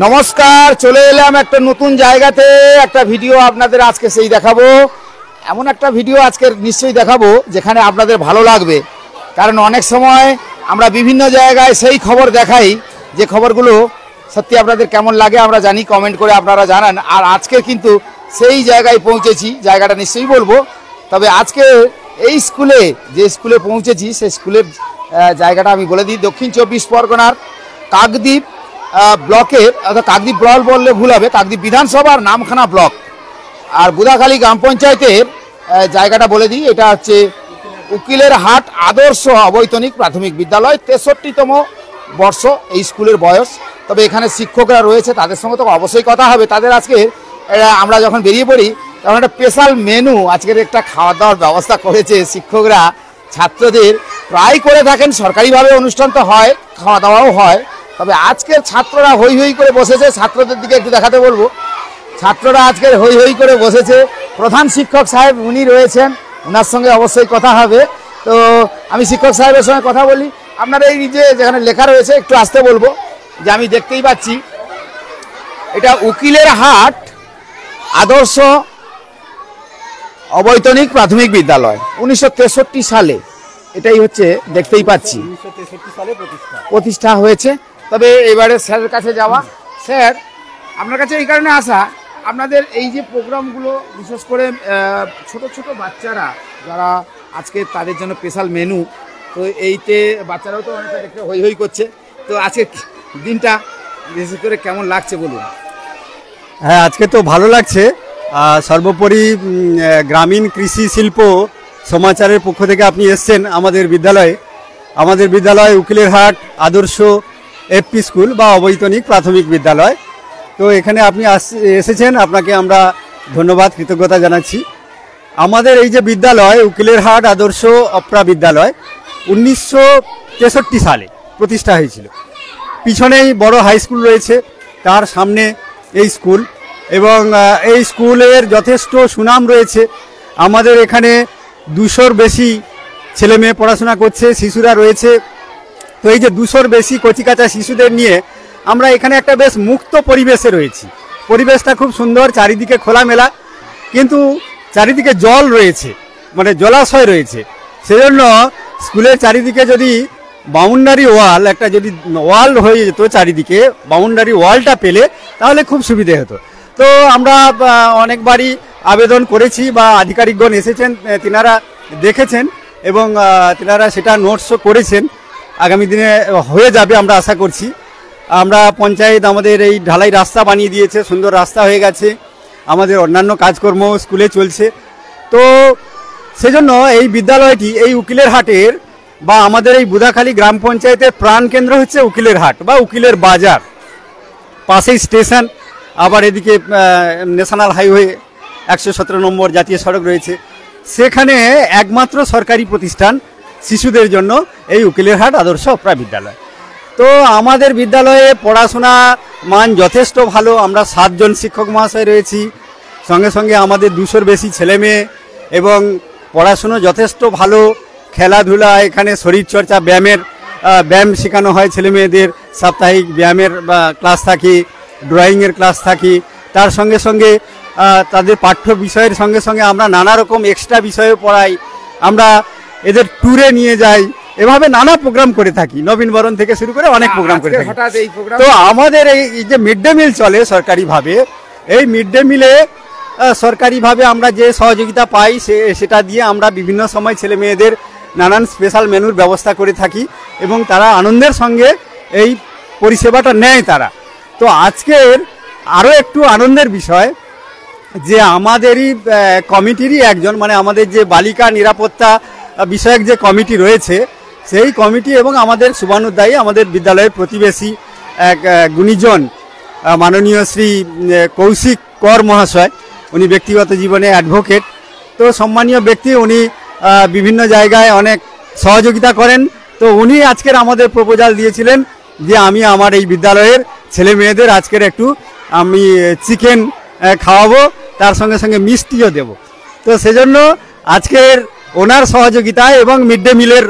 নমস্কার, চলে এলাম একটা নতুন জায়গাতে। একটা ভিডিও আপনাদের আজকে সেই দেখাবো, এমন একটা ভিডিও আজকে নিশ্চয়ই দেখাবো যেখানে আপনাদের ভালো লাগবে। কারণ অনেক সময় আমরা বিভিন্ন জায়গায় সেই খবর দেখাই যে খবরগুলো সত্যি আপনাদের কেমন লাগে আমরা জানি, কমেন্ট করে আপনারা জানান। আর আজকে কিন্তু সেই জায়গায় পৌঁছেছি, জায়গাটা নিশ্চয়ই বলবো। তবে আজকে এই স্কুলে যে স্কুলে পৌঁছেছি সেই স্কুলের জায়গাটা আমি বলে দিই। দক্ষিণ চব্বিশ পরগনার কাকদ্বীপ ব্লকের, অর্থাৎ কাকদ্বীপ ব্লক বললে ভুল হবে, কাকদ্বীপ বিধানসভার নামখানা ব্লক আর বুধাখালী গ্রাম পঞ্চায়েতের জায়গাটা বলে দিই। এটা হচ্ছে উকিলের হাট আদর্শ অবৈতনিক প্রাথমিক বিদ্যালয়। 63তম বর্ষ এই স্কুলের বয়স। তবে এখানে শিক্ষকরা রয়েছে, তাদের সঙ্গে তো অবশ্যই কথা হবে। তাদের আজকে আমরা যখন বেরিয়ে পড়ি তখন একটা স্পেশাল মেনু, আজকের একটা খাওয়া দাওয়ার ব্যবস্থা করেছে শিক্ষকরা ছাত্রদের। প্রায় করে থাকেন, সরকারিভাবে অনুষ্ঠান তো হয়, খাওয়া দাওয়াও হয়। তবে আজকের ছাত্ররা হই হই করে বসেছে। ছাত্রদের দিকে একটু দেখাতে বলবো। ছাত্ররা আজকের হই হই করে বসেছে। প্রধান শিক্ষক সাহেব উনি রয়েছেন, ওনার সঙ্গে অবশ্যই কথা হবে। তো আমি শিক্ষক সাহেবের সঙ্গে কথা বলি। আপনারা এই যে যেখানে লেখা রয়েছে একটু আসতে বলবো, যে আমি দেখতেই পাচ্ছি এটা উকিলের হাট আদর্শ অবৈতনিক প্রাথমিক বিদ্যালয় 1963 সালে, এটাই হচ্ছে দেখতেই পাচ্ছি 1963 সালে প্রতিষ্ঠা হয়েছে। তবে এবারে স্যারের কাছে যাওয়া। স্যার, আপনার কাছে এই কারণে আসা, আপনাদের এই যে প্রোগ্রামগুলো বিশেষ করে ছোট ছোট বাচ্চারা যারা আজকে তাদের জন্য স্পেশাল মেনু, তো এইতে বাচ্চারাও তো অনেকটা দেখতে হই হই করছে। তো আজকে দিনটা বিশেষ করে কেমন লাগছে বলুন। হ্যাঁ, আজকে তো ভালো লাগছে। সর্বোপরি গ্রামীণ কৃষি শিল্প সমাচারের পক্ষ থেকে আপনি এসছেন আমাদের বিদ্যালয়ে। আমাদের বিদ্যালয় উকিলের হাট আদর্শ এফপি স্কুল বা অবৈতনিক প্রাথমিক বিদ্যালয়। তো এখানে আপনি এসেছেন, আপনাকে আমরা ধন্যবাদ, কৃতজ্ঞতা জানাচ্ছি। আমাদের এই যে বিদ্যালয় উকিলের হাট আদর্শ অপ্রা বিদ্যালয় 1963 সালে প্রতিষ্ঠা হয়েছিল। পিছনেই বড় হাই স্কুল রয়েছে, তার সামনে এই স্কুল, এবং এই স্কুলের যথেষ্ট সুনাম রয়েছে। আমাদের এখানে 200-র বেশি ছেলে মেয়ে পড়াশোনা করছে, শিশুরা রয়েছে। তো এই যে 200-র বেশি কচিকাঁচা শিশুদের নিয়ে আমরা এখানে একটা বেশ মুক্ত পরিবেশে রয়েছি। পরিবেশটা খুব সুন্দর, চারিদিকে খোলামেলা, কিন্তু চারিদিকে জল রয়েছে, মানে জলাশয় রয়েছে। সেজন্য স্কুলের চারিদিকে যদি বাউন্ডারি ওয়াল, একটা যদি ওয়াল হয়ে যেত চারিদিকে, বাউন্ডারি ওয়ালটা পেলে তাহলে খুব সুবিধে হতো। তো আমরা অনেকবারই আবেদন করেছি বা আধিকারিকগণ এসেছেন, তিনারা দেখেছেন এবং তিনারা সেটা নোটসও করেছেন। আগামী দিনে হয়ে যাবে আমরা আশা করছি। আমরা পঞ্চায়েত আমাদের এই ঢালাই রাস্তা বানিয়ে দিয়েছে, সুন্দর রাস্তা হয়ে গেছে। আমাদের অন্যান্য কাজকর্ম স্কুলে চলছে। তো সেজন্য এই বিদ্যালয়টি এই উকিলের হাটের বা আমাদের এই বুধাখালী গ্রাম পঞ্চায়েতের প্রাণকেন্দ্র হচ্ছে উকিলের হাট বা উকিলের বাজার। পাশেই স্টেশন, আবার এদিকে ন্যাশনাল হাইওয়ে 117 নম্বর জাতীয় সড়ক রয়েছে। সেখানে একমাত্র সরকারি প্রতিষ্ঠান শিশুদের জন্য এই উকিলের হাট আদর্শ অপ্রা বিদ্যালয়। তো আমাদের বিদ্যালয়ে পড়াশোনা মান যথেষ্ট ভালো। আমরা 7 জন শিক্ষক মহাশয় রয়েছি, সঙ্গে সঙ্গে আমাদের 200-র বেশি ছেলে মেয়ে, এবং পড়াশুনো যথেষ্ট ভালো। খেলাধুলা, এখানে শরীরচর্চা, ব্যায়াম শেখানো হয় ছেলে মেয়েদের। সাপ্তাহিক ব্যায়ামের ক্লাস থাকে, ড্রয়িংয়ের ক্লাস থাকে। তার সঙ্গে সঙ্গে তাদের পাঠ্য বিষয়ের সঙ্গে সঙ্গে আমরা নানা রকম এক্সট্রা বিষয়ও পড়াই। আমরা এদের ট্যুরে নিয়ে যাই, এভাবে নানা প্রোগ্রাম করে থাকি, নবীনবরণ থেকে শুরু করে অনেক প্রোগ্রাম করে থাকি। তো আমাদের এই যে মিড ডে মিল চলে সরকারিভাবে, এই মিড ডে মিলে সরকারিভাবে আমরা যে সহযোগিতা পাই সেটা দিয়ে আমরা বিভিন্ন সময় ছেলে মেয়েদের নানান স্পেশাল মেনুর ব্যবস্থা করে থাকি এবং তারা আনন্দের সঙ্গে এই পরিষেবাটা নেয় তারা। তো আজকের আরও একটু আনন্দের বিষয় যে আমাদেরই কমিটিরই একজন, মানে আমাদের যে বালিকা নিরাপত্তা বিষয়ক যে কমিটি রয়েছে সেই কমিটি এবং আমাদের শুভানুধ্যায়ী আমাদের বিদ্যালয়ের প্রতিবেশী এক গুণীজন মাননীয় শ্রী কৌশিক কর মহাশয়, উনি ব্যক্তিগত জীবনে অ্যাডভোকেট। তো সম্মানীয় ব্যক্তি, উনি বিভিন্ন জায়গায় অনেক সহযোগিতা করেন। তো উনি আজকের আমাদের প্রপোজাল দিয়েছিলেন যে আমি আমার এই বিদ্যালয়ের ছেলে মেয়েদের আজকের একটু আমি চিকেন খাওয়াবো, তার সঙ্গে সঙ্গে মিষ্টিও দেব। তো সেজন্য আজকের ওনার সহযোগিতায় এবং মিড ডে মিলের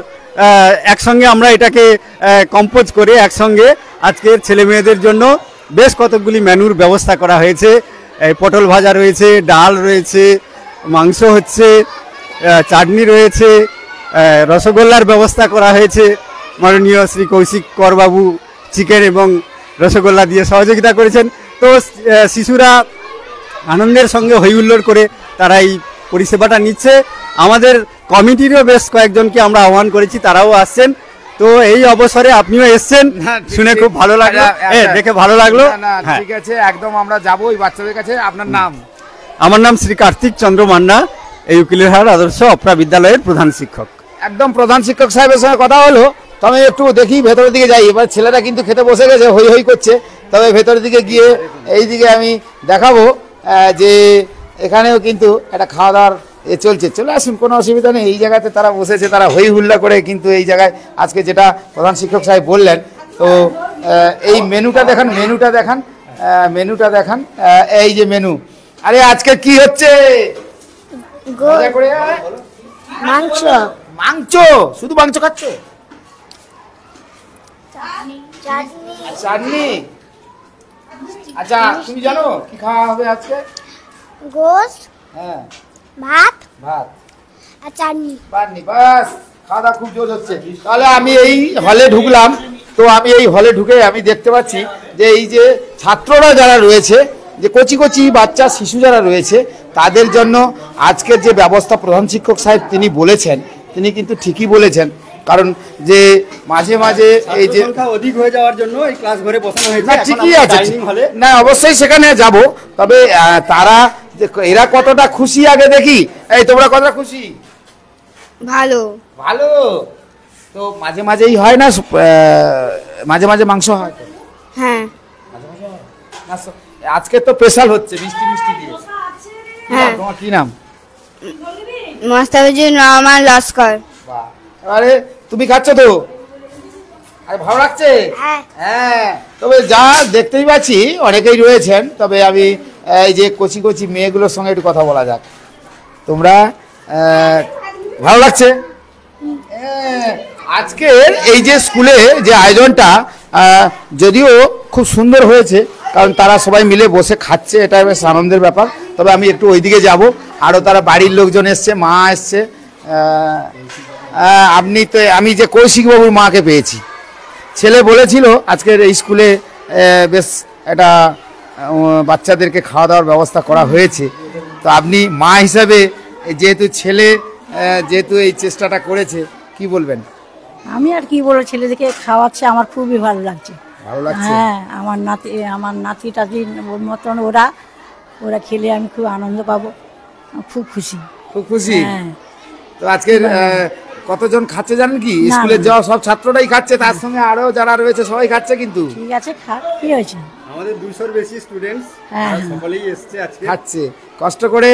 একসঙ্গে আমরা এটাকে কম্পোজ করে একসঙ্গে আজকের ছেলে মেয়েদের জন্য বেশ কতকগুলি মেনুর ব্যবস্থা করা হয়েছে। এই পটল ভাজা রয়েছে, ডাল রয়েছে, মাংস হচ্ছে, চাটনি রয়েছে, রসগোল্লার ব্যবস্থা করা হয়েছে। মাননীয় শ্রী কৌশিক করবাবু চিকেন এবং রসগোল্লা দিয়ে সহযোগিতা করেছেন। তো শিশুরা আনন্দের সঙ্গে হই হুল্লোড় করে তারা এই পরিষেবাটা নিচ্ছে। আমাদের কমিটিরও বেশ কয়েকজনকে আমরা আহ্বান করেছি, তারাও আসছেন। তো এই অবসরে আপনিও এসছেন, শুনে খুব ভালো লাগলো, দেখে ভালো লাগলো। ঠিক আছে, একদম আমরা যাবো ওই বাচ্চাদের কাছে। আপনার নাম? আমার নাম শ্রী কার্তিক চন্দ্র মান্না, এই উকিলেরহাট আদর্শ অপ্রা বিদ্যালয়ের প্রধান শিক্ষক। একদম প্রধান শিক্ষক সাহেবের সঙ্গে কথা হলো। তবে একটু দেখি ভেতরের দিকে যাই। এবার ছেলেরা কিন্তু খেতে বসে গেছে, হই হই করছে। তবে ভেতরের দিকে গিয়ে এই দিকে আমি দেখাবো যে এখানেও কিন্তু একটা খাওয়া দাওয়ার চলছে। চলে আসুন, কোনো অসুবিধা নেই। এই জায়গাতে তারা বসেছে, তারা হই হুল্লা করে কিন্তু এই জায়গায় আজকে যেটা প্রধান শিক্ষক সাহেব বললেন। তো এই মেনুটা দেখান, মেনুটা দেখান। এই যে মেনু, আরে আজকে কি হচ্ছে? মাংস। মাংস? শুধু মাংস খাচ্ছ? চাটনি? আচ্ছা, তুমি জানো কি খাওয়া হবে আজকে? গোশত, হ্যাঁ, ভাত ভাত আর চাটনি। বাস, খাওয়া দাওয়া খুব জোর হচ্ছে। তাহলে আমি এই হলে ঢুকলাম। তো আমি এই হলে ঢুকে আমি দেখতে পাচ্ছি যে এই যে ছাত্ররা যারা রয়েছে, যে কচি কচি বাচ্চা শিশু যারা রয়েছে, তাদের জন্য আজকের যে ব্যবস্থা প্রধান শিক্ষক সাহেব তিনি বলেছেন, তিনি কিন্তু ঠিকই বলেছেন। কারণ যে মাঝে মাঝে এই যে অধিক হয়ে যাওয়ার জন্য এই ক্লাস ঘরে বসানো হয়েছে। না, ঠিকই আছে, না অবশ্যই সেখানে যাব। তবে তারা যে এরা কতটা খুশি আগে দেখি। এই তোমরা কতটা খুশি? ভালো। ভালো। তো মাঝে মাঝেই হয় না, মাঝে মাঝে মাংস হয়? হ্যাঁ। আজকে তো স্পেশাল হচ্ছে মিষ্টি মিষ্টি দিয়ে। হ্যাঁ। তোমার কি নাম? মোস্তাফিজুর রহমান লস্কর। আরে তুমি খাচ্ছ তো? আরে ভালো লাগছে? হ্যাঁ। তবে যা দেখতেই পাচ্ছি অনেকেই রয়েছেন। তবে আমি এই যে কচি কচি মেয়েগুলোর সঙ্গে একটু কথা বলা যাক। তোমরা ভালো লাগছে? আজকের এই যে স্কুলে যে আয়োজনটা যদিও খুব সুন্দর হয়েছে, কারণ তারা সবাই মিলে বসে খাচ্ছে, এটা বেশ আনন্দের ব্যাপার। তবে আমি একটু ওইদিকে যাব। আরও তারা বাড়ির লোকজন এসছে, মা এসছে। আপনি তো, আমি যে কৌশিকবাবুর মাকে পেয়েছি। ছেলে বলেছিল আজকের এই স্কুলে বেশ একটা বাচ্চাদেরকে খাওয়া দাওয়ার ব্যবস্থা করা হয়েছে। তো আপনি মা হিসাবে যেহেতু ছেলে যেহেতু এই চেষ্টাটা করেছে, কি বলবেন? আমি আর কি বলে, ছেলেদেরকে খাওয়াচ্ছে, আমার খুবই ভালো লাগছে। ভালো লাগছে? হ্যাঁ, আমার নাতি টাতি মতন ওরা খেলে আমি খুব আনন্দ পাবো, খুব খুশি। খুব খুশি? হ্যাঁ। তো আজকের কতজন খাচ্ছে জানেন কি? না, স্কুলের যাওয়া সব ছাত্ররাই খাচ্ছে, তার সঙ্গে আরো যারা রয়েছে সবাই খাচ্ছে কিন্তু। ঠিক আছে, কি হয়েছে? আমাদের 200-র বেশি স্টুডেন্টস সকলেই এসছে আজকে, খাচ্ছে কষ্ট করে।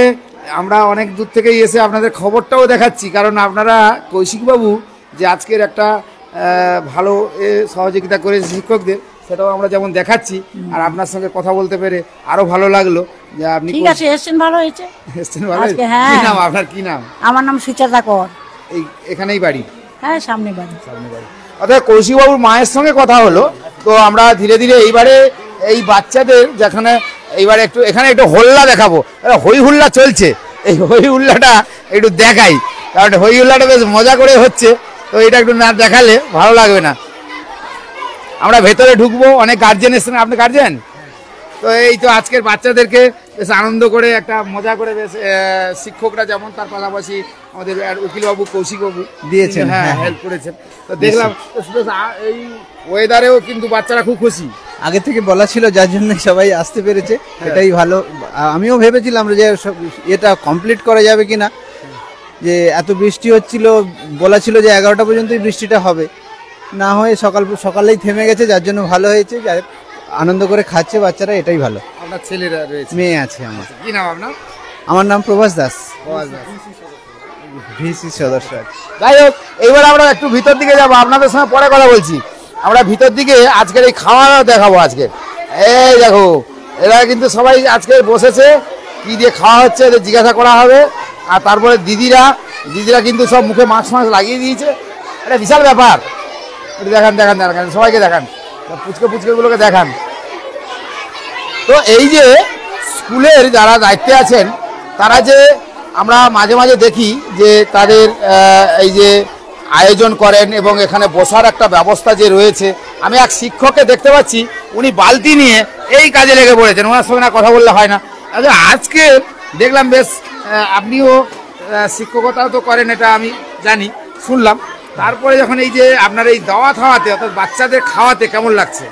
আমরা অনেক দূর থেকেই এসে আপনাদের খবরটাও দেখাচ্ছি, কারণ আপনারা কৌশিকবাবু যে আজকের একটা ভালো সহযোগিতা করেছে শিক্ষকদের, সেটাও আমরা যেমন দেখাচ্ছি। আর আপনার সঙ্গে কথা বলতে পেরে আরো ভালো লাগলো যে আপনি ঠিক আছে, এসছেন, ভালো হয়েছে। এসছেন ভালো। হ্যাঁ। কি নাম আপনার? কি নাম? আমার নাম সুচেতা কর। এখানেই বাড়ি? হ্যাঁ, সামনে বাড়ি। অর্থাৎ কৌশিকবাবুর মায়ের সঙ্গে কথা হলো। তো আমরা ধীরে ধীরে এইবারে এই বাচ্চাদের যেখানে এইবারে একটু এখানে একটু হল্লা দেখাবো, হই হুল্লা চলছে। এই হই হুল্লাটা একটু দেখাই, কারণ হই হুল্লাটা বেশ মজা করে হচ্ছে। তো এটা একটু না দেখালে ভালো লাগবে না। আমরা ভেতরে ঢুকবো, অনেক গার্জেন এসছেন। আপনি গার্জেন? তো এই তো আজকের বাচ্চাদেরকে বেশ আনন্দ করে একটা মজা করে বেশ শিক্ষকরা যেমন, তার পাশাপাশি আমাদের উকিলবাবু কৌশিকবাবু দিয়েছেন, হ্যাঁ হেল্প করেছেন। তো দেখলাম এই ওয়েদারেও কিন্তু বাচ্চারা খুব খুশি। আগে থেকে বলা ছিল, যার জন্য সবাই আসতে পেরেছে, এটাই ভালো। আমিও ভেবেছিলাম যে এটা কমপ্লিট করা যাবে কিনা, যে এত বৃষ্টি হচ্ছিল, বলা ছিল যে 11টা পর্যন্তই বৃষ্টিটা হবে, না হয়ে সকালেই থেমে গেছে, যার জন্য ভালো হয়েছে। আনন্দ করে খাচ্ছে বাচ্চারা, এটাই ভালো। আপনার ছেলেরা রয়েছে? মেয়ে আছে আমার। কি নাম আপনার? আমার নাম প্রভাস দাস, ভিসি সদস্য। যাই হোক, এইবার আমরা একটু ভিতর দিকে যাবো, আপনাদের সঙ্গে পরে কথা বলছি। আমরা ভিতর দিকে আজকের এই খাওয়া দেখাবো আজকে। এই দেখো, এরা কিন্তু সবাই আজকে বসেছে, কি দিয়ে খাওয়া হচ্ছে এদের জিজ্ঞাসা করা হবে। আর তারপরে দিদিরা কিন্তু সব মুখে মাস্ক লাগিয়ে দিয়েছে। এটা বিশাল ব্যাপার। একটু দেখান, সবাইকে দেখান। পুচকে পুচকেগুলোকে দেখান। তো এই যে স্কুলের যারা দায়িত্বে আছেন তারা যে আমরা মাঝে মাঝে দেখি যে তাদের এই যে আয়োজন করেন এবং এখানে বসার একটা ব্যবস্থা যে রয়েছে, আমি এক শিক্ষককে দেখতে পাচ্ছি উনি বালতি নিয়ে এই কাজে লেগে পড়েছেন, ওনার সঙ্গে না কথা বললে হয় না। আচ্ছা, আজকে দেখলাম বেশ আপনিও শিক্ষকতাও তো করেন, এটা আমি জানি, শুনলাম। তারপরে যখন এই যে আপনার এই দাওয়া খাওয়াতে অর্থাৎ বাচ্চাদের খাওয়াতে কেমন লাগছে?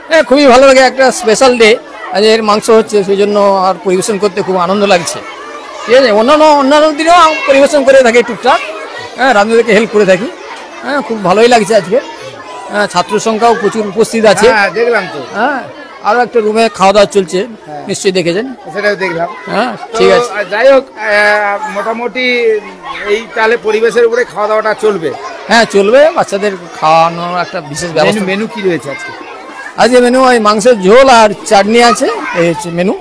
হ্যাঁ, খুবই ভালো লাগে, একটা স্পেশাল ডে, আজ এর মাংস হচ্ছে সেই জন্য আর পরিবেশন করতে খুব আনন্দ লাগছে। ঠিক আছে, অন্যান্য দিনেও পরিবেশন করে থাকি টুকটাক, হ্যাঁ, রাঁধুনিদেরকে হেল্প করে থাকি। হ্যাঁ, খুব ভালোই লাগছে আজকে। হ্যাঁ, ছাত্র সংখ্যাও প্রচুর উপস্থিত আছে। হ্যাঁ, দেখলাম তো। হ্যাঁ, আরও একটা রুমে খাওয়া দাওয়া চলছে, নিশ্চয়ই দেখেছেন। সেটাও দেখলাম। হ্যাঁ, ঠিক আছে। যাই হোক, মোটামুটি এই তাহলে পরিবেশের উপরে খাওয়া দাওয়াটা চলবে। হ্যাঁ, চলবে, বাচ্চাদের খাওয়ানোর একটা বিশেষ ব্যবস্থা। মেনু কি রয়েছে আজকে? আজকে মেনু ওই মাংসের ঝোল আর চাটনি আছে, এই হচ্ছে মেনু।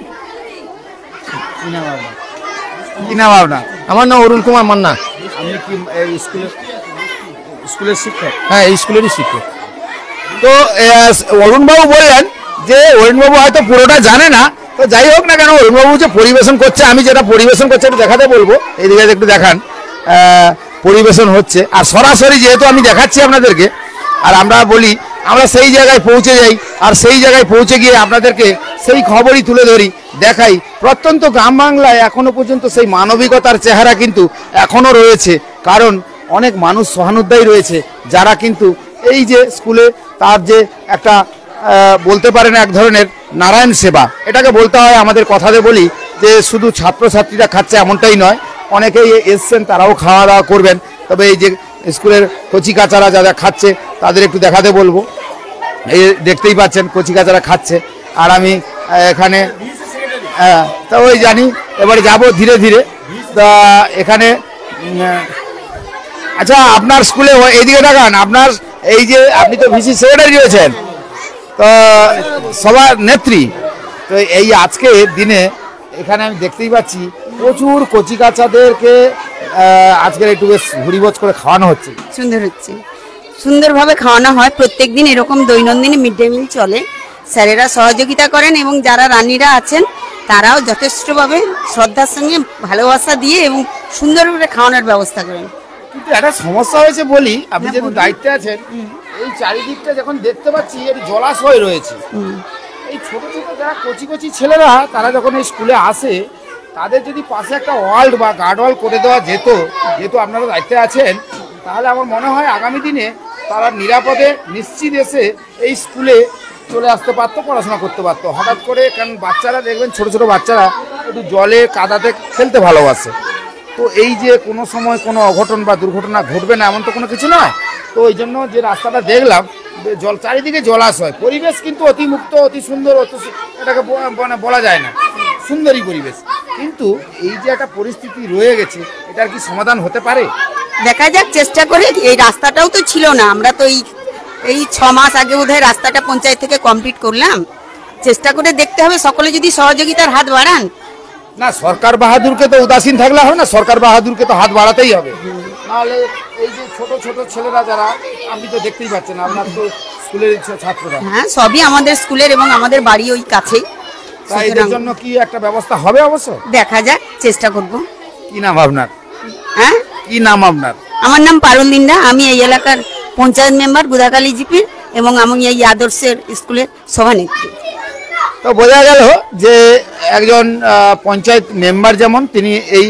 কি নাম আপনার? কি নাম আপনার? আমার নাম অরুণ কুমার মান্না। আপনি কি এই স্কুলের শিক্ষক? হ্যাঁ, এই স্কুলেরই শিক্ষক। তো অরুণবাবু বললেন যে অরুণবাবু হয়তো পুরোটা জানে না, তো যাই হোক না কেন অরুণবাবু যে পরিবেশন করছে, আমি যেটা পরিবেশন করছে একটু দেখাতে বলবো। এইদিকে একটু দেখান, পরিবেশন হচ্ছে আর সরাসরি যেহেতু আমি দেখাচ্ছি আপনাদেরকে, আর আমরা বলি আমরা সেই জায়গায় পৌঁছে যাই, আর সেই জায়গায় পৌঁছে গিয়ে আপনাদেরকে সেই খবরই তুলে ধরি, দেখাই। প্রত্যন্ত গ্রাম বাংলায় এখনো পর্যন্ত সেই মানবিকতার চেহারা কিন্তু এখনো রয়েছে, কারণ অনেক মানুষ সহানুদ্দায়ী রয়েছে যারা কিন্তু এই যে স্কুলে তার যে একটা বলতে পারেন এক ধরনের নারায়ণ সেবা, এটাকে বলতে হয়। আমাদের কথাতে বলি যে শুধু ছাত্রছাত্রীরা খাচ্ছে এমনটাই নয়, অনেকেই এসছেন তারাও খাওয়া দাওয়া করবেন। তবে এই যে স্কুলের কচিকাচারা যারা খাচ্ছে তাদের একটু দেখাতে বলবো। এই দেখতেই পাচ্ছেন কচিকাচারা খাচ্ছে, আর আমি এখানে তা ওই জানি এবারে যাব ধীরে ধীরে। তা এখানে আচ্ছা, আপনার স্কুলে এইদিকে দেখান, আপনার এই যে আপনি তো ভিসি সেক্রেটারি রয়েছেন, তো সবার নেত্রী, তো এই আজকে দিনে এখানে আমি দেখতেই পাচ্ছি প্রচুর কচিকাচাদেরকে আজকের একটু বেশ ভুরিভোজ করে খাওয়ানো হচ্ছে। সুন্দর হচ্ছে, সুন্দরভাবে খাওয়ানো হয়। প্রত্যেকদিন এরকম দৈনন্দিন মিড ডে মিল চলে, স্যারেরা সহযোগিতা করেন এবং যারা রান্নিরা আছেন তারাও যথেষ্টভাবে শ্রদ্ধার সঙ্গে ভালোবাসা দিয়ে এবং সুন্দরভাবে খাওয়ানোর ব্যবস্থা করেন। কিন্তু একটা সমস্যা হয়েছে বলি, আপনি যেহেতু দায়িত্বে আছেন, এই চারিদিকটা যখন দেখতে পাচ্ছি এর জলাশয় রয়েছে, এই ছোট ছোট যারা কচি কচি ছেলেরা তারা যখন এই স্কুলে আসে, তাদের যদি পাশে একটা ওয়াল বা গার্ড ওয়াল করে দেওয়া যেত, যেহেতু আপনারা দায়িত্বে আছেন, তাহলে আমার মনে হয় আগামী দিনে তারা নিরাপদে নিশ্চিত এসে এই স্কুলে চলে আসতে পারতো, পড়াশোনা করতে পারতো। হঠাৎ করে, কারণ বাচ্চারা দেখবেন ছোট ছোট বাচ্চারা একটু জলে কাদাতে খেলতে ভালোবাসে, তো এই যে কোনো সময় কোনো অঘটন বা দুর্ঘটনা ঘটবে না এমন তো কোনো কিছু নয়। তো ওই জন্য যে রাস্তাটা দেখলাম, জল চারিদিকে জলাশয়, পরিবেশ কিন্তু অতি মুক্ত, অতি সুন্দর, এটাকে বলা যায় না, সুন্দরী পরিবেশ। কিন্তু এই যে একটা পরিস্থিতি রয়ে গেছে, এটার কি সমাধান হতে পারে? দেখা যাক, চেষ্টা করে। এই রাস্তাটাও তো ছিল না, আমরা তো এই 6 মাস আগে বোধহয় রাস্তাটা পঞ্চায়েত থেকে কমপ্লিট করলাম। চেষ্টা করে দেখতে হবে, সকলে যদি সহযোগিতার হাত বাড়ান। না, সরকার বাহাদুরকে তো উদাসীন থাকলে হবে না, সরকার বাহাদুরকে তো হাত বাড়াতেই হবে, নাহলে এই যে ছোট ছোট ছেলেরা যারা, আপনি তো দেখতেই পাচ্ছেন, আপনার তো স্কুলের ছাত্ররা। হ্যাঁ, সবই আমাদের স্কুলের এবং আমাদের বাড়ি ওই কাছেই। তাই এদের জন্য কি একটা ব্যবস্থা হবে? অবশ্য দেখা যাক, চেষ্টা করব। কি নাম আপনার? হ্যাঁ, কি নাম আপনার? আমার নাম পারুল দিন্ডা, আমি এই এলাকার পঞ্চায়েত মেম্বার গুদাকালী জিপির, এবং আমি এই আদর্শের স্কুলের সভানেত্রী। তো বোঝা গেল যে একজন পঞ্চায়েত মেম্বার যেমন তিনি এই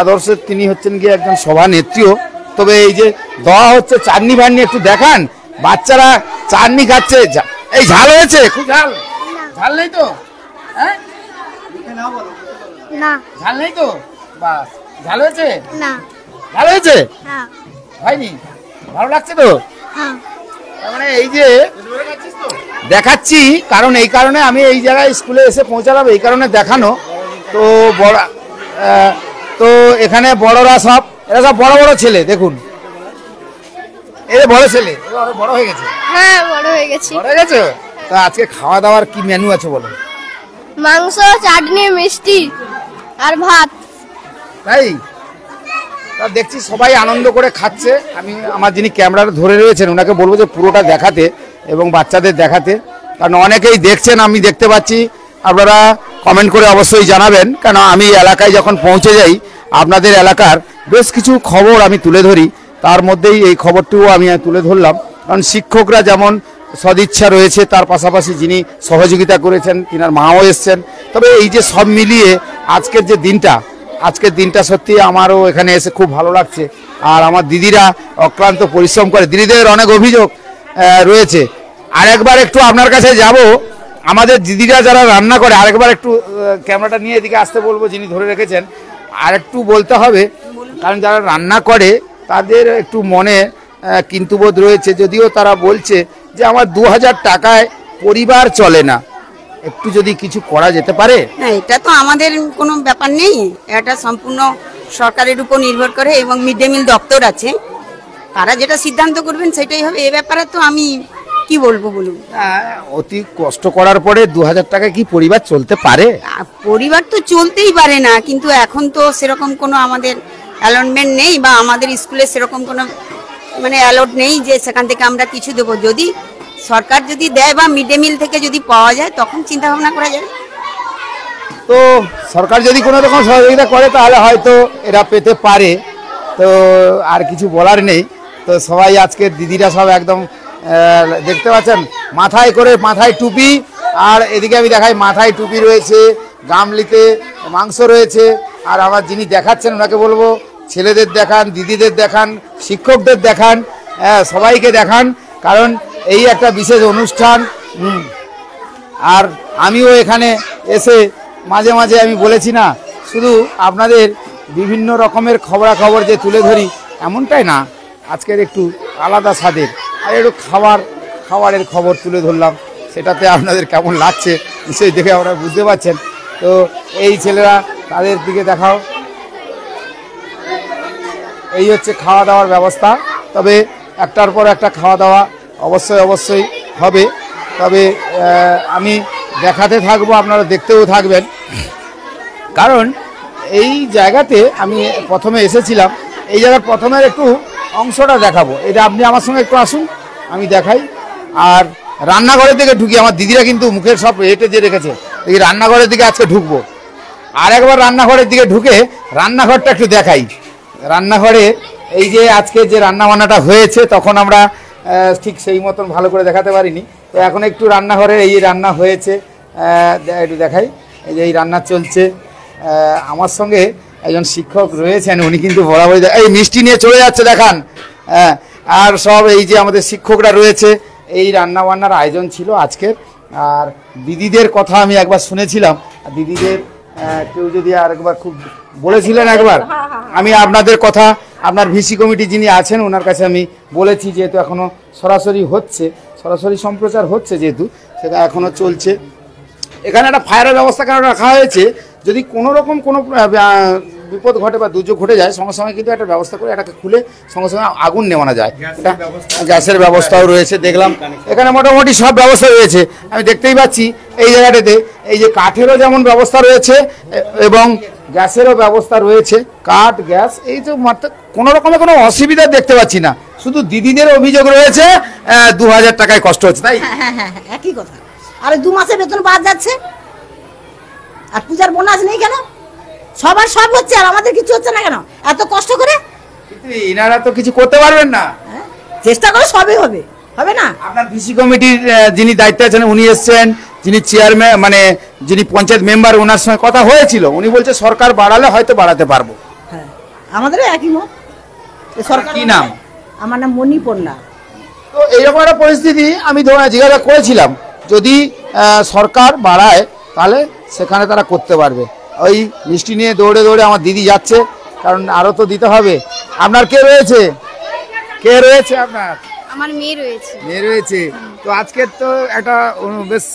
আদর্শের, তিনি হচ্ছেন গিয়ে একজন সভানেত্রীও। তবে এই যে দেওয়া হচ্ছে চাটনি বাটনি, একটু দেখান, বাচ্চারা চাটনি খাচ্ছে। এই ঝাল হয়েছে? খুব ঝাল? ঝাল নেই তো? হ্যাঁ, না ঝাল নেই তো? বাস, ঝাল হয়েছে? না ঝাল হয়েছে? হ্যাঁ হয়নি? ভালো লাগছে তো? হ্যাঁ তার মানে এই যে দেখাচ্ছি, কারণ এই কারণে আমি এই জায়গায় স্কুলে এসে পৌঁছালাম, এই কারণে দেখানো। তো বড়, তো এখানে বড়রা সব, এরা সব বড় বড় ছেলে, দেখুন এই বড় ছেলে, বড় হয়ে গেছে। হ্যাঁ বড় হয়ে গেছি। বড় হয়ে গেছে? তা আজকে খাওয়া দাওয়ার কি মেনু আছে বলো? মাংস, চাটনি, মিষ্টি আর ভাত। তাই তা দেখছি সবাই আনন্দ করে খাচ্ছে। আমি আমার যিনি ক্যামেরা ধরে রয়েছেন ওনাকে বলবো যে পুরোটা দেখাতে, এবং বাচ্চাদের দেখাতে, কারণ অনেকেই দেখছেন, আমি দেখতে পাচ্ছি। আপনারা কমেন্ট করে অবশ্যই জানাবেন, কারণ আমি এলাকায় যখন পৌঁছে যাই আপনাদের এলাকার বেশ কিছু খবর আমি তুলে ধরি, তার মধ্যেই এই খবরটিও আমি তুলে ধরলাম। কারণ শিক্ষকরা যেমন সদিচ্ছা রয়েছে, তার পাশাপাশি যিনি সহযোগিতা করেছেন তিনার মাও এসছেন। তবে এই যে সব মিলিয়ে আজকের দিনটা সত্যি আমারও এখানে এসে খুব ভালো লাগছে। আর আমার দিদিরা অক্লান্ত পরিশ্রম করে, দিদিদের অনেক অভিযোগ রয়েছে। আরেকবার একটু আপনার কাছে যাব, আমাদের দিদিরা যারা রান্না করে, আরেকবার একটু ক্যামেরাটা নিয়ে এদিকে আসতে বলবো, যিনি ধরে রেখেছেন। আর একটু বলতে হবে, কারণ যারা রান্না করে তাদের একটু মনে কিন্তুবোধ রয়েছে, যদিও তারা বলছে যে আমার 2000 টাকায় পরিবার চলে না, একটু যদি কিছু করা যেতে পারে। না, এটা তো আমাদের কোনো ব্যাপার নেই, এটা সম্পূর্ণ সরকারের উপর নির্ভর করে এবং মিড ডে মিল দপ্তর আছে, তারা যেটা সিদ্ধান্ত করবেন সেটাই হবে। এ ব্যাপারে তো আমি কি বলবো বলুন। অতি কষ্ট করার পরে 2000 টাকায় কি পরিবার চলতে পারে? পরিবার তো চলতেই পারে না, কিন্তু এখন তো সেরকম কোনো আমাদের অ্যালটমেন্ট নেই, বা আমাদের স্কুলে সেরকম কোনো মানে অ্যালট নেই যে সেখান থেকে আমরা কিছু দেবো। যদি সরকার যদি দেয় বা মিড ডে মিল থেকে যদি পাওয়া যায় তখন চিন্তা ভাবনা করা যাবে। তো সরকার যদি কোনো রকম সহযোগিতা করে তাহলে হয়তো এরা পেতে পারে। তো আর কিছু বলার নেই। তো সবাই আজকের দিদিরা সব একদম দেখতে পাচ্ছেন মাথায় টুপি, আর এদিকে আমি দেখাই মাথায় টুপি রয়েছে, গামলিতে মাংস রয়েছে। আর আমার যিনি দেখাচ্ছেন ওনাকে বলবো ছেলেদের দেখান, দিদিদের দেখান, শিক্ষকদের দেখান, সবাইকে দেখান, কারণ এই একটা বিশেষ অনুষ্ঠান। আর আমিও এখানে এসে মাঝে মাঝে আমি বলেছি না, শুধু আপনাদের বিভিন্ন রকমের খবরাখবর যে তুলে ধরি এমনটাই না, আজকের একটু আলাদা স্বাদের আর একটু খাবারের খবর তুলে ধরলাম। সেটাতে আপনাদের কেমন লাগছে নিশ্চয়ই দেখে আপনারা বুঝতে পারছেন। তো এই ছেলেরা, তাদের দিকে দেখাও। এই হচ্ছে খাওয়া দাওয়ার ব্যবস্থা। তবে একটার পর একটা খাওয়া দাওয়া অবশ্যই হবে। তবে আমি দেখাতে থাকবো, আপনারা দেখতেও থাকবেন, কারণ এই জায়গাতে আমি প্রথমে এসেছিলাম। এই জায়গার প্রথমের একটু অংশটা দেখাবো, এটা আপনি আমার সঙ্গে একটু আসুন, আমি দেখাই। আর রান্নাঘরের দিকে ঢুকি, আমার দিদিরা কিন্তু মুখের সব হেঁটে যে রেখেছে, এই রান্নাঘরের দিকে আজকে ঢুকবো। আর একবার রান্নাঘরের দিকে ঢুকে রান্নাঘরটা একটু দেখাই। রান্নাঘরে এই যে আজকে যে রান্নাবান্নাটা হয়েছে, তখন আমরা ঠিক সেই মতন ভালো করে দেখাতে পারিনি। তো এখন একটু রান্নাঘরে এই রান্না হয়েছে একটু দেখাই। এই যে এই রান্না চলছে, আমার সঙ্গে একজন শিক্ষক রয়েছেন, উনি কিন্তু বরাবরই এই মিষ্টি নিয়ে চলে যাচ্ছে দেখান। আর সব এই যে আমাদের শিক্ষকরা রয়েছে, এই রান্নাবান্নার আয়োজন ছিল আজকের। আর দিদিদের কথা আমি একবার শুনেছিলাম, দিদিদের কেউ যদি আর একবার খুব বলেছিলেন একবার, আমি আপনাদের কথা আপনার ভিসি কমিটি যিনি আছেন ওনার কাছে আমি বলেছি, যেহেতু এখনো সরাসরি সম্প্রচার হচ্ছে, যেহেতু সেটা এখনো চলছে। এখানে একটা ফায়ারের ব্যবস্থা কারণ রাখা হয়েছে, যদি কোনো রকম কোনো বিপদ ঘটে বা দুর্যোগ ঘটে যায়, সঙ্গে সঙ্গে কিন্তু একটা ব্যবস্থা করে এটাকে খুলে সঙ্গে সঙ্গে আগুন নেওয়ানো যায়। গ্যাসের ব্যবস্থাও রয়েছে দেখলাম, এখানে মোটামুটি সব ব্যবস্থা রয়েছে। আমি দেখতেই পাচ্ছি এই জায়গাটাতে এই যে কাঠেরও যেমন ব্যবস্থা রয়েছে এবং গ্যাসেরও ব্যবস্থা রয়েছে, কাঠ গ্যাস, এই তো কোনো রকমের কোনো অসুবিধা দেখতে পাচ্ছি না। শুধু দিদিদের অভিযোগ রয়েছে 2000 টাকায় কষ্ট হচ্ছে, তাই? হ্যাঁ, একই কথা। আর 2 মাসের বেতন বাদ যাচ্ছে, আর পূজার বোনাস নেই কেন? সবার সব হচ্ছে আর আমাদের কিছু হচ্ছে না কেন? এত কষ্ট করে, কিন্তু এনারা তো কিছু করতে পারবেন না। চেষ্টা করে সবই হবে না। আপনার ভিসি কমিটির যিনি দায়িত্বে আছেন উনি এসছেন, যিনি চেয়ারম্যান মানে যিনি পঞ্চায়েত মেম্বার, ওনার সঙ্গে কথা হয়েছিল, উনি বলছে সরকার বাড়ালে হয়তো বাড়াতে পারবো। হ্যাঁ, আমাদেরও একই মত। সরকার কি নাম? আমার নাম মণিপর্ণা। তো এইরকম একটা পরিস্থিতি আমি জিজ্ঞাসা করেছিলাম, যদি সরকার বাড়ায় তাহলে সেখানে তারা করতে পারবে। ওই মিষ্টি নিয়ে দৌড়ে আমার দিদি যাচ্ছে, কারণ আরও তো দিতে হবে। আপনার কে রয়েছে আপনার? আমার মেয়ে রয়েছে। তো আজকে তো একটা বেশ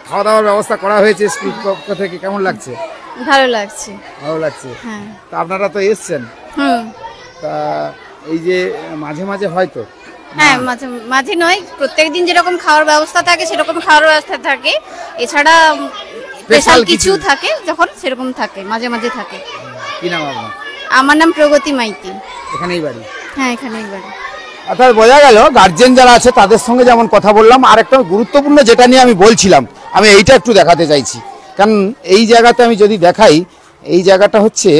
খাওয়া দাওয়ার ব্যবস্থা করা হয়েছে স্কুল পক্ষ থেকে, কেমন লাগছে? ভালো লাগছে। হ্যাঁ। তো আপনারা তো এসছেন, তা এই যে মাঝে মাঝে হয়তো হ্যাঁ, মাঝে নয়, প্রত্যেকদিন যেরকম খাওয়ার ব্যবস্থা থাকে সেরকম খাওয়ার ব্যবস্থা থাকে, এছাড়া স্পেশাল কিছু থাকে যখন সেরকম থাকে, মাঝে মাঝে থাকে। কি নাম আপনার? আমার নাম প্রগতি মাইতি। এখানেই বাড়ি? হ্যাঁ, এখানেই বাড়ি। অর্থাৎ বোঝা গেল গার্জেন যারা আছে তাদের সঙ্গে যেমন কথা বললাম, আর একটা গুরুত্বপূর্ণ যেটা নিয়ে আমি বলছিলাম, আমি এইটা একটু দেখাতে চাইছি। কারণ এই জায়গাতে আমি যদি দেখাই, এই জায়গাটা হচ্ছে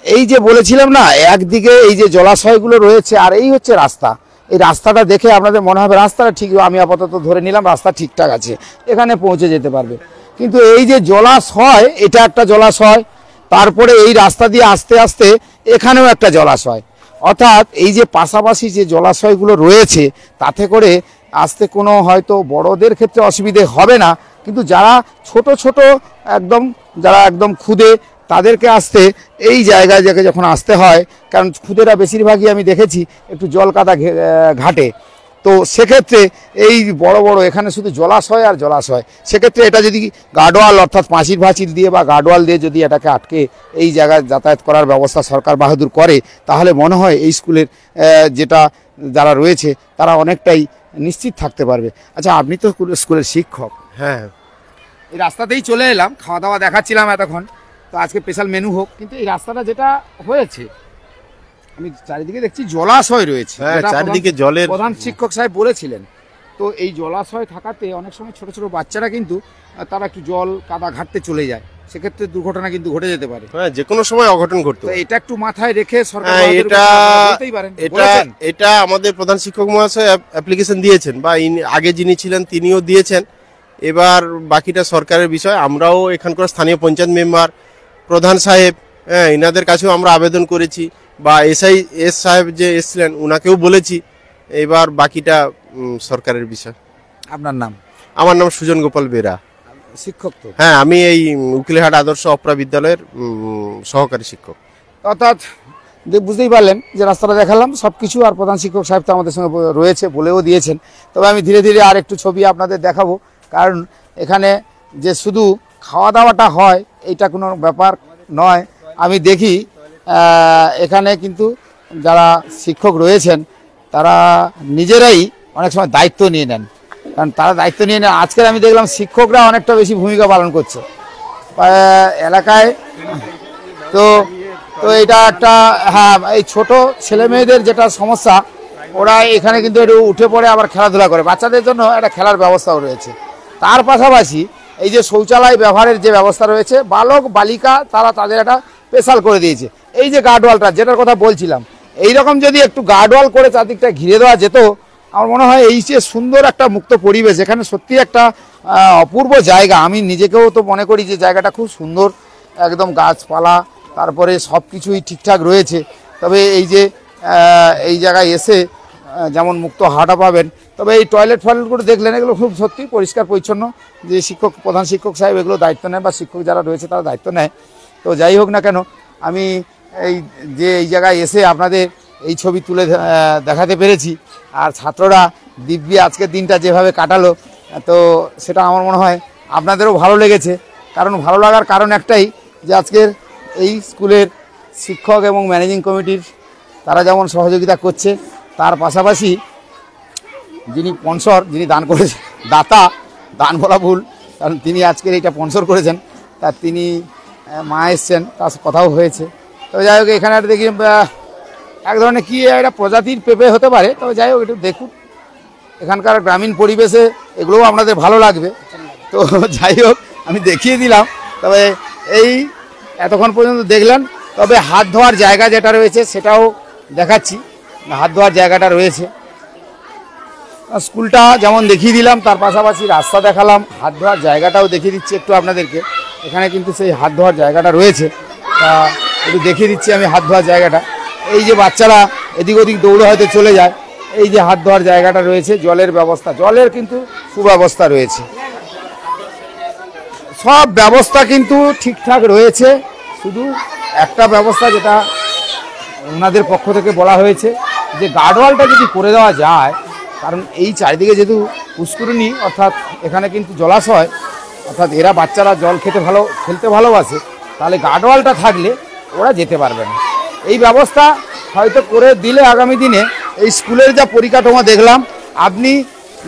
এই যে বলেছিলাম না, একদিকে এই যে জলাশয়গুলো রয়েছে আর এই হচ্ছে রাস্তা। এই রাস্তাটা দেখে আপনাদের মনে হবে রাস্তাটা ঠিক, আমি আপাতত ধরে নিলাম রাস্তা ঠিকঠাক আছে, এখানে পৌঁছে যেতে পারবে। কিন্তু এই যে জলাশয়, এটা একটা জলাশয়, তারপরে এই রাস্তা দিয়ে আস্তে আস্তে এখানেও একটা জলাশয়। অর্থাৎ এই যে পাশাপাশি যে জলাশয়গুলো রয়েছে, তাতে করে আসতে কোনো হয়তো বড়দের ক্ষেত্রে অসুবিধে হবে না, কিন্তু যারা ছোট ছোট একদম যারা একদম খুদে, তাদেরকে আসতে এই জায়গায় যখন আসতে হয়, কারণ খুদেরা বেশিরভাগই আমি দেখেছি একটু জল কাদা ঘাটে, তো সেক্ষেত্রে এই বড় বড় এখানে শুধু জলাশয় আর জলাশয়, সেক্ষেত্রে এটা যদি গার্ডওয়াল অর্থাৎ পাঁচিল ভাঁচিল দিয়ে বা গার্ডওয়াল দিয়ে যদি এটাকে আটকে এই জায়গায় যাতায়াত করার ব্যবস্থা সরকার বাহাদুর করে, তাহলে মনে হয় এই স্কুলের যেটা যারা রয়েছে তারা অনেকটাই নিশ্চিত থাকতে পারবে। আচ্ছা, আপনি তো স্কুলের শিক্ষক। হ্যাঁ, এই রাস্তাতেই চলে এলাম, খাওয়া দাওয়া দেখাচ্ছিলাম এতক্ষণ, তো আজকে স্পেশাল মেনু হোক, কিন্তু এই রাস্তাটা যেটা হয়েছে আমি চারিদিকে দেখছি জলাশয় রয়েছে, হ্যাঁ, যেটা চারিদিকে জলের প্রধান শিক্ষক সাহেব বলেছিলেন। তো এই জলাশয় থাকাতে অনেক সময় ছোট ছোট বাচ্চারা কিন্তু তারা একটু জল কাদা ঘাটতে চলে যায়, সেক্ষেত্রে দুর্ঘটনা কিন্তু ঘটে যেতে পারে। হ্যাঁ, যে কোনো সময় অঘটন ঘটতো। তো এটা একটু মাথায় রেখে সরকার হ্যাঁ, বলতেই পারেন। এটা আমাদের প্রধান শিক্ষক মহাশয় অ্যাপ্লিকেশন দিয়েছেন, বা আগে যিনি ছিলেন তিনিও দিয়েছেন। এবার বাকিটা সরকারের বিষয়। আমরাও এখানকার স্থানীয় পঞ্চায়েত মেম্বার, প্রধান সাহেব, হ্যাঁ, এনাদের কাছেও আমরা আবেদন করেছি, বা এস সাহেব যে এসছিলেন ওনাকেও বলেছি। এবার বাকিটা সরকারের বিষয়। আপনার নাম? আমার নাম সুজন গোপাল বেরা, শিক্ষক তো? হ্যাঁ, আমি এই উকিলহাট আদর্শ অপরা বিদ্যালয়ের সহকারী শিক্ষক। অর্থাৎ বুঝতেই পারলেন যে রাস্তাটা দেখালাম সব কিছু, আর প্রধান শিক্ষক সাহেব তো আমাদের সঙ্গে রয়েছে, বলেও দিয়েছেন। তবে আমি ধীরে ধীরে আর একটু ছবি আপনাদের দেখাবো, কারণ এখানে যে শুধু খাওয়া দাওয়াটা হয় এইটা কোনো ব্যাপার নয়। আমি দেখি এখানে কিন্তু যারা শিক্ষক রয়েছেন তারা নিজেরাই অনেক সময় দায়িত্ব নিয়ে নেন, কারণ তারা দায়িত্ব নিয়ে নেন। আজকের আমি দেখলাম শিক্ষকরা অনেকটা বেশি ভূমিকা পালন করছে এলাকায়। তো তো এটা একটা, হ্যাঁ, এই ছোট ছেলে মেয়েদের যেটা সমস্যা, ওরা এখানে কিন্তু একটু উঠে পড়ে আবার খেলাধুলা করে, বাচ্চাদের জন্য একটা খেলার ব্যবস্থাও রয়েছে। তার পাশাপাশি এই যে শৌচালয় ব্যবহারের যে ব্যবস্থা রয়েছে, বালক বালিকা তারা তাদের একটা স্পেশাল করে দিয়েছে। এই যে গার্ডওয়ালটা যেটার কথা বলছিলাম, এইরকম যদি একটু গার্ডওয়াল করে চারদিকটা ঘিরে দেওয়া যেত, আমার মনে হয় এই যে সুন্দর একটা মুক্ত পরিবেশ, এখানে সত্যি একটা অপূর্ব জায়গা। আমি নিজেকেও তো মনে করি যে জায়গাটা খুব সুন্দর, একদম গাছপালা, তারপরে সব কিছুই ঠিকঠাক রয়েছে। তবে এই যে এই জায়গায় এসে যেমন মুক্ত হাওয়াটা পাবেন, তবে এই টয়লেটগুলো দেখলেন, এগুলো খুব সত্যি পরিষ্কার পরিচ্ছন্ন। যে শিক্ষক, প্রধান শিক্ষক সাহেব এগুলো দায়িত্ব নেয়, বা শিক্ষক যারা রয়েছে তারা দায়িত্ব নেয়। তো যাই হোক না কেন, আমি এই জায়গায় এসে আপনাদের এই ছবি তুলে দেখাতে পেরেছি, আর ছাত্ররা দিব্যি আজকের দিনটা যেভাবে কাটালো, তো সেটা আমার মনে হয় আপনাদেরও ভালো লেগেছে। কারণ ভালো লাগার কারণ একটাই, যে আজকের এই স্কুলের শিক্ষক এবং ম্যানেজিং কমিটির তারা যেমন সহযোগিতা করছে, তার পাশাপাশি যিনি স্পন্সর, যিনি দান করেছেন, দাতা, দান বলা ভুল, কারণ তিনি আজকের এইটা স্পন্সর করেছেন, তার তিনি মা এসছেন, তার কথাও হয়েছে। তবে যাই হোক, এখানে একটা দেখি এক ধরনের কি একটা প্রজাতির পেঁপে হতে পারে, তবে যাই হোক একটু দেখুন, এখানকার গ্রামীণ পরিবেশে এগুলোও আপনাদের ভালো লাগবে। তো যাই হোক, আমি দেখিয়ে দিলাম। তবে এই এতক্ষণ পর্যন্ত দেখলেন, তবে হাত ধোয়ার জায়গা যেটা রয়েছে সেটাও দেখাচ্ছি। হাত ধোয়ার জায়গাটা রয়েছে, স্কুলটা যেমন দেখিয়ে দিলাম, তার পাশাপাশি রাস্তা দেখালাম, হাত ধোয়ার জায়গাটাও দেখিয়ে দিচ্ছি একটু আপনাদেরকে। এখানে কিন্তু সেই হাত ধোয়ার জায়গাটা রয়েছে, তা একটু দেখিয়ে দিচ্ছি আমি হাত ধোয়ার জায়গাটা। এই যে বাচ্চারা এদিক ওদিক দৌড়ে হয়তো চলে যায়, এই যে হাত ধোয়ার জায়গাটা রয়েছে, জলের ব্যবস্থা, জলের কিন্তু সুব্যবস্থা রয়েছে, সব ব্যবস্থা কিন্তু ঠিকঠাক রয়েছে। শুধু একটা ব্যবস্থা যেটা ওনাদের পক্ষ থেকে বলা হয়েছে, যে গার্ডওয়ালটা যদি করে দেওয়া যায়, কারণ এই চারিদিকে যেহেতু পুষ্করিণী, অর্থাৎ এখানে কিন্তু জলাশয়, অর্থাৎ এরা বাচ্চারা জল খেলতে ভালোবাসে, তাহলে গার্ডওয়ালটা থাকলে ওরা যেতে পারবে না। এই ব্যবস্থা হয়তো করে দিলে আগামী দিনে এই স্কুলের যা পরিকাঠামো দেখলাম, আপনি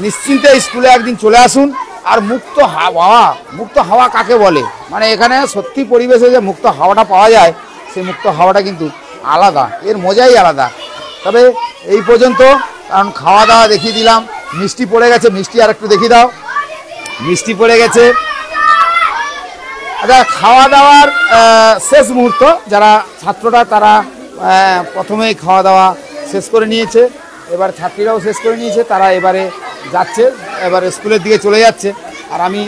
নিশ্চিন্তে স্কুলে একদিন চলে আসুন। আর মুক্ত হাওয়া কাকে বলে, মানে এখানে সত্যি পরিবেশে যে মুক্ত হাওয়াটা পাওয়া যায়, সেই মুক্ত হাওয়াটা কিন্তু আলাদা, এর মজাই আলাদা। তো তবে এই পর্যন্ত, কারণ খাওয়া দাওয়া দেখিয়ে দিলাম, মিষ্টি পড়ে গেছে, মিষ্টি আর একটু দেখিয়ে দাও, মিষ্টি পড়ে গেছে। আচ্ছা, খাওয়া দাওয়ার শেষ মুহূর্ত, যারা ছাত্ররা তারা প্রথমেই খাওয়া দাওয়া শেষ করে নিয়েছে, এবার ছাত্রীরাও শেষ করে নিয়েছে, তারা এবারে যাচ্ছে, এবারে স্কুলের দিকে চলে যাচ্ছে। আর আমি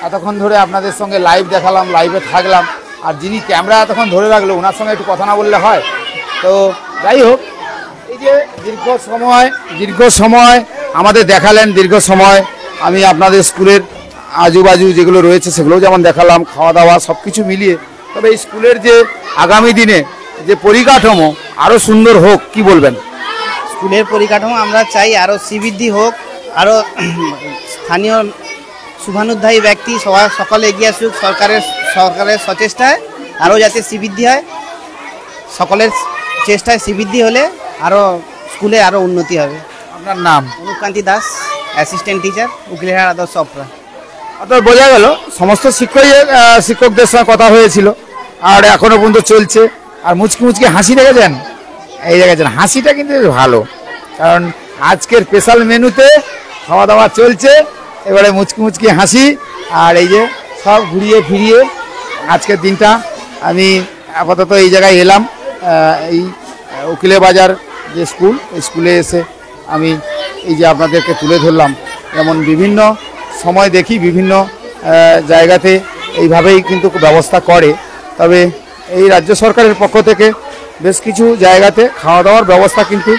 এতক্ষণ ধরে আপনাদের সঙ্গে লাইভ দেখালাম, লাইভে থাকলাম, আর যিনি ক্যামেরা এতক্ষণ ধরে রাখলো ওনার সঙ্গে একটু কথা না বললে হয়। তো যাই হোক, এই যে দীর্ঘ সময় আমাদের দেখালেন, দীর্ঘ সময় আমি আপনাদের স্কুলের আজুবাজু যেগুলো রয়েছে সেগুলোও যেমন দেখালাম, খাওয়া দাওয়া সব কিছু মিলিয়ে। তবে এই স্কুলের যে আগামী দিনে যে পরিকাঠামো আরও সুন্দর হোক, কি বলবেন? স্কুলের পরিকাঠামো আমরা চাই আরও শ্রীবৃদ্ধি হোক, আরও স্থানীয় শুভানুধ্যায়ী ব্যক্তি সকলে এগিয়ে আসুক, সরকারের সচেষ্টায় আরও যাতে শ্রীবৃদ্ধি হয়। সকলের চেষ্টায় শ্রীবৃদ্ধি হলে আরও স্কুলে আরও উন্নতি হবে। আপনার নাম? অনুপকান্তি দাস, অ্যাসিস্ট্যান্ট টিচার, উকিলহাট আদর্শ অপরা। অর্থাৎ বোঝা গেল সমস্ত শিক্ষকদের সঙ্গে কথা হয়েছিল, আর এখনো পর্যন্ত চলছে। আর মুচকি মুচকি হাসি দেখেছেন, এই দেখেছেন হাসিটা কিন্তু ভালো, কারণ আজকের স্পেশাল মেনুতে খাওয়া দাওয়া চলছে, এবারে মুচকি মুচকি হাসি। আর এই যে সব ঘুরিয়ে ফিরিয়ে আজকের দিনটা আমি আপাতত এই জায়গায় এলাম, এই উকিলে বাজার যে স্কুল, এই স্কুলে এসে আমি এই যে আপনাদেরকে তুলে ধরলাম। যেমন বিভিন্ন সময় দেখি বিভিন্ন জায়গাতে এইভাবেই কিন্তু ব্যবস্থা করে, তবে এই রাজ্য সরকারের পক্ষ থেকে বেশ কিছু জায়গাতে খাওয়া দাওয়ার ব্যবস্থা কিন্তু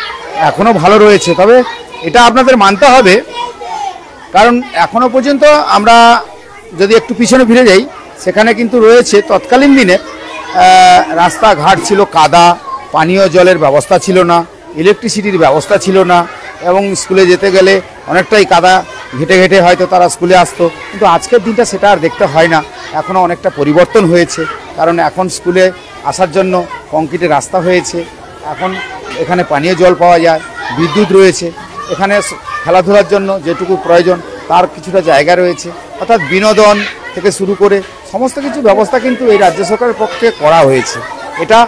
এখনও ভালো রয়েছে। তবে এটা আপনাদের মানতে হবে, কারণ এখনও পর্যন্ত আমরা যদি একটু পিছনে ফিরে যাই, সেখানে কিন্তু রয়েছে তৎকালীন দিনে রাস্তাঘাট ছিল কাদা, পানীয় জলের ব্যবস্থা ছিল না, ইলেকট্রিসিটির ব্যবস্থা ছিল না, এবং স্কুলে যেতে গেলে অনেকটাই কাদা ঘেটে ঘেটে হয়তো তারা স্কুলে আসতো। কিন্তু আজকের দিনটা সেটা আর দেখতে হয় না, এখনও অনেকটা পরিবর্তন হয়েছে, কারণ এখন স্কুলে আসার জন্য কংক্রিটের রাস্তা হয়েছে, এখন এখানে পানীয় জল পাওয়া যায়, বিদ্যুৎ রয়েছে, এখানে খেলাধুলার জন্য যেটুকু প্রয়োজন তার কিছুটা জায়গা রয়েছে। অর্থাৎ বিনোদন থেকে শুরু করে সমস্ত কিছু ব্যবস্থা কিন্তু এই রাজ্য সরকারের পক্ষে করা হয়েছে। এটা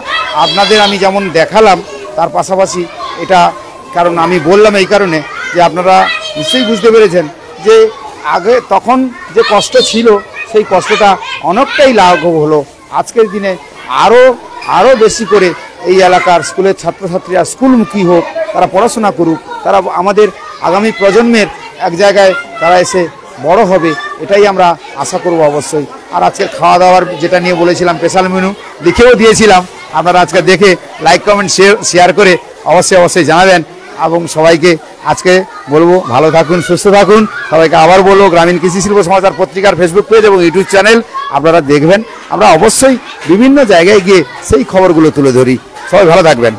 আপনাদের আমি যেমন দেখালাম, তার পাশাপাশি এটা, কারণ আমি বললাম এই কারণে যে আপনারা নিশ্চয়ই বুঝতে পেরেছেন যে আগে তখন যে কষ্ট ছিল সেই কষ্টটা অনেকটাই লাঘব হলো। আজকের দিনে আরও বেশি করে এই এলাকার স্কুলের ছাত্রছাত্রীরা স্কুলমুখী হোক, তারা পড়াশোনা করুক, তারা আমাদের আগামী প্রজন্মের এক জায়গায় তারা এসে বড় হবে, এটাই আমরা আশা করব অবশ্যই। আর আজকের খাওয়া দাওয়ার যেটা নিয়ে বলেছিলাম স্পেশাল মেনু লিখেও দিয়েছিলাম, আপনারা আজকে দেখে লাইক কমেন্ট শেয়ার করে অবশ্যই জানাবেন। এবং সবাইকে আজকে বলবো ভালো থাকুন, সুস্থ থাকুন। সবাইকে আবার বলবো গ্রামীণ কৃষি শিল্প সমাচার পত্রিকার ফেসবুক পেজ এবং ইউটিউব চ্যানেল আপনারা দেখবেন। আমরা অবশ্যই বিভিন্ন জায়গায় গিয়ে সেই খবরগুলো তুলে ধরি। সবাই ভালো থাকবেন।